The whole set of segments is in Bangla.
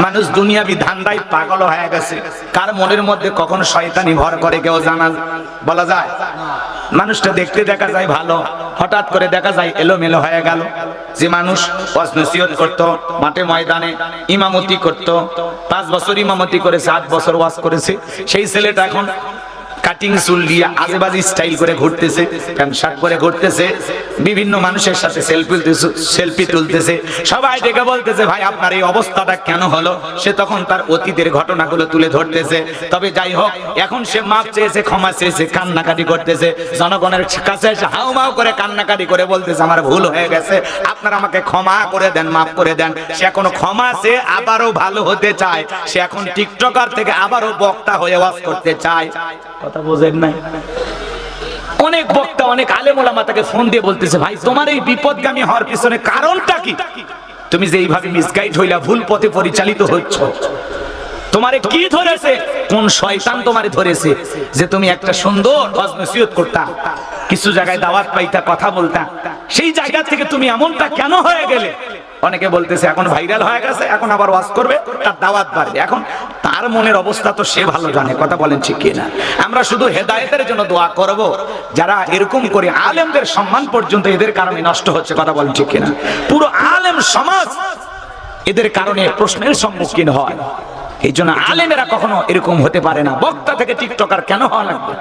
মানুষ দুনিয়াবি ধান্দায় পাগল হয়ে গেছে। কার মনের মধ্যে কখন শয়তানি ভর করে কেউ জানা বলা যায়? মানুষটা দেখতে দেখা যায় ভালো, হঠাৎ করে দেখা যায় এলোমেলো হয়ে গেল। যে মানুষ ওয়াজ নসিহত করত, মাঠে ময়দানে ইমামতি করত, 5 বছর ইমামতি করেছে, 8 বছর ওয়াজ করেছে, সেই ছেলেটা এখন কাটিং চুল দিয়ে আজেবাজি স্টাইল করে ঘুরতেছে, প্যান্ট শার্ট পরে ঘুরতেছে, বিভিন্ন মানুষের সাথে সেলফি তুলতেছে। সবাই ডেকে বলতেছে ভাই আপনার এই অবস্থাটা কেন হলো? সে তখন তার অতীতের ঘটনাগুলো তুলে ধরতেছে। তবে যাই হোক, এখন সে মাপ চেয়েছে, ক্ষমা চেয়েছে, কান্নাকাটি করতেছে, জনগণের কাছে এসে হাউমাউ করে কান্নাকাটি করে বলতেছে আমার ভুল হয়ে গেছে, আপনারা আমাকে ক্ষমা করে দেন, মাফ করে দেন। সে এখনো ক্ষমা চেয়ে আবারও ভালো হতে চায়। সে এখন টিকটকার থেকে আবারও বক্তা হয়ে ওয়াজ করতে চায়। কথা বোঝেন নাই? অনেক বক্তা, অনেক আলেম ওলামা তাকে ফোন দিয়ে বলতেছে ভাই তোমার এই বিপদগামী হওয়ার পিছনে কারণটা কি? তুমি যে এইভাবে মিসগাইড হইলা, ভুল পথে পরিচালিত হচ্ছ, তোমারে কি ধরেছে? কোন শয়তান তোমারে ধরেছে যে তুমি একটা সুন্দর ওয়াজ নসিহত করতা, কিছু জায়গায় দাওয়াত পাইতা, কথা বলতা, সেই জায়গা থেকে তুমি এমনটা কেন হয়ে গেলে? অনেকে বলতেছে এখন ভাইরাল হয়ে গেছে, এখন আবার ওয়াজ করবে, তার দাওয়াত বাড়বে। এখন তার মনের অবস্থা তো সে ভালো জানে। কথা বলেন ঠিক কিনা? আমরা শুধু হেদায়েতের জন্য দোয়া করব। যারা এরকম করে আলেমদের সম্মান পর্যন্ত এদের কারণে নষ্ট হচ্ছে, কথা বলেন ঠিক কিনা? পুরো আলেম সমাজ এদের কারণে প্রশ্নের সম্মুখীন হয়। এই জন্য আলেমেরা কখনো এরকম হতে পারে না। বক্তা থেকে টিকটকার কেন হওয়া লাগবে?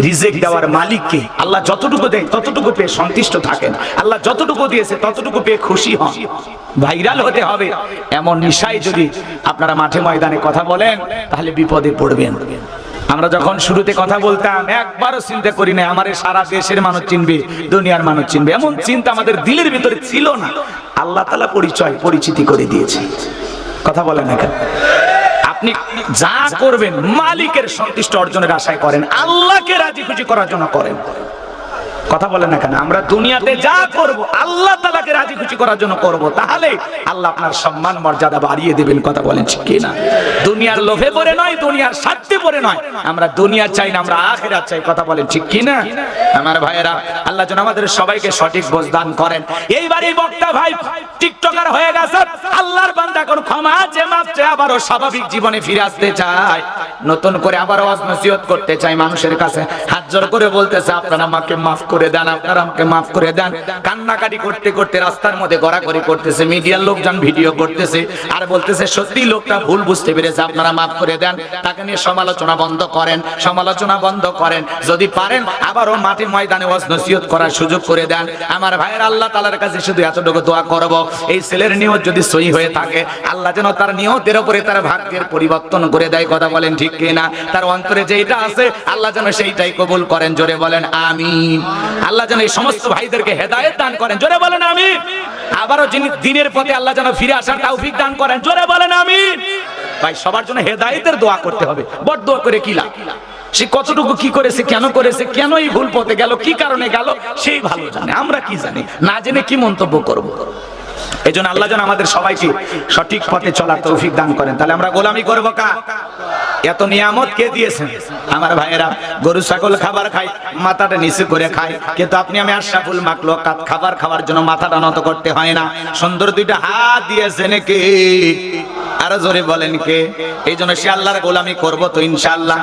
রিজেক্ট দেওয়ার মালিককে আল্লাহ যতটুকু দেয় ততটুকু পেয়ে সন্তুষ্ট থাকেন। আল্লাহ যতটুকু দিয়েছে ততটুকু পেয়ে খুশি হন। ভাইরাল হতে হবে এমন নিশায় যদি আপনারা মাঠে ময়দানে কথা বলেন, তাহলে বিপদে পড়বেন। আমরা যখন শুরুতে কথা বলতাম একবারও চিন্তা করি না আমাদের সারা দেশের মানুষ চিনবে, দুনিয়ার মানুষ চিনবে, এমন চিন্তা আমাদের দিলের ভিতরে ছিল না। আল্লাহ তাআলা পরিচিতি করে দিয়েছে। কথা বলেন না কেন? আপনি যা করবেন মালিকের সন্তুষ্ট অর্জনের আশায় করেন, আল্লাহকে রাজি খুশি করার জন্য করেন। কথা বলেন না কেন? আমরা দুনিয়াতে যা করব আল্লাহ তাআলাকে রাজি খুশি করার জন্য করব, তাহলে আল্লাহ আপনার সম্মান মর্যাদা বাড়িয়ে দিবেন। কথা বলেন ঠিক কি না? দুনিয়ার লোভে পড়ে নয়, দুনিয়ার স্বার্থে পড়ে নয়। আমরা দুনিয়া চাই না, আমরা আখিরাত চাই। কথা বলেন ঠিক কি না? আমার ভাইয়েরা, আল্লাহ যেন আমাদের সবাইকে সঠিক বোঝ দান করেন। এইবারই বক্তা ভাই টিকটকার হয়ে গেছে, আল্লাহর বান্দা কোন ক্ষমা চেয়ে মাপ চেয়ে আবারও স্বাভাবিক জীবনে ফিরে আসতে চায়, নতুন করে আবার ওয়াজ নসিহত করতে চায়, মানুষের কাছে হাত জোর করে বলতেছে আপনারা আমাকে মাফ করে দেন, আপনারা আমাকে মাফ করে দেন। কান্নাকাটি করতে করতে রাস্তার মধ্যে গড়াগড়ি করতেছে, মিডিয়ার লোকজন ভিডিও করতেছে আর বলতেছে সত্যি লোকটা ভুল বুঝতে পেরেছে, আপনারা মাফ করে দেন। তাকে নিয়ে সমালোচনা বন্ধ করেন, সমালোচনা বন্ধ করেন। যদি পারেন আবারও মাঠে ময়দানে ওয়াজ নসিহত করার সুযোগ করে দেন। আমার ভাইয়ের, আল্লাহ তাআলার কাছে শুধু এতটুকু দোয়া করব, এই ছেলের নিয়ত যদি সহি হয়ে থাকে, আল্লাহ যেন তার নিয়তের উপরে তার ভাগ্যের পরিবর্তন করে দেয়। কথা বলেন ঠিক কিনা? তার অন্তরে যেটা আছে আল্লাহ যেন সেইটাই কবুল করেন। জোরে বলেন আমিন। আল্লাহ যেন এই সমস্ত ভাইদেরকে হেদায়েত দান করেন। জোরে বলেন আমিন। আবারও যিনি দ্বীনের পথে আল্লাহ যেন ফিরে আসার তৌফিক দান করেন। জোরে বলেন আমিন। ভাই সবার জন্য হেদায়েতের দোয়া করতে হবে। বড় দোয়া করে কি লাভ? সে কতটুকু কি করেছে, কেন করেছে, কেন এই ভুল পথে গেল, কি কারণে গেল, সেই ভালো জানে। আমরা কি জানি? না জেনে কি মন্তব্য করব? এই জন্য আল্লাহ যেন আমাদের সবাইকে সঠিক পথে চলার তৌফিক দান করেন। তাহলে আমরা গোলামি করবো কার? এত নিয়ামত কে দিয়েছেন? আমার ভাইয়েরা, গরু ছাগল খাবার খায়, মাথাটা নিচু করে খায়, কিন্তু আপনি আমি আশরাফুল মাখলুকাত, খাবার খাওয়ার জন্য মাথাটা নত করতে হয় না। সুন্দর দুইটা হাত দিয়েছেন কে? আরো জোরে বলেন কে? এই জন্য সে আল্লাহর গোলামি করবো তো ইনশাআল্লাহ।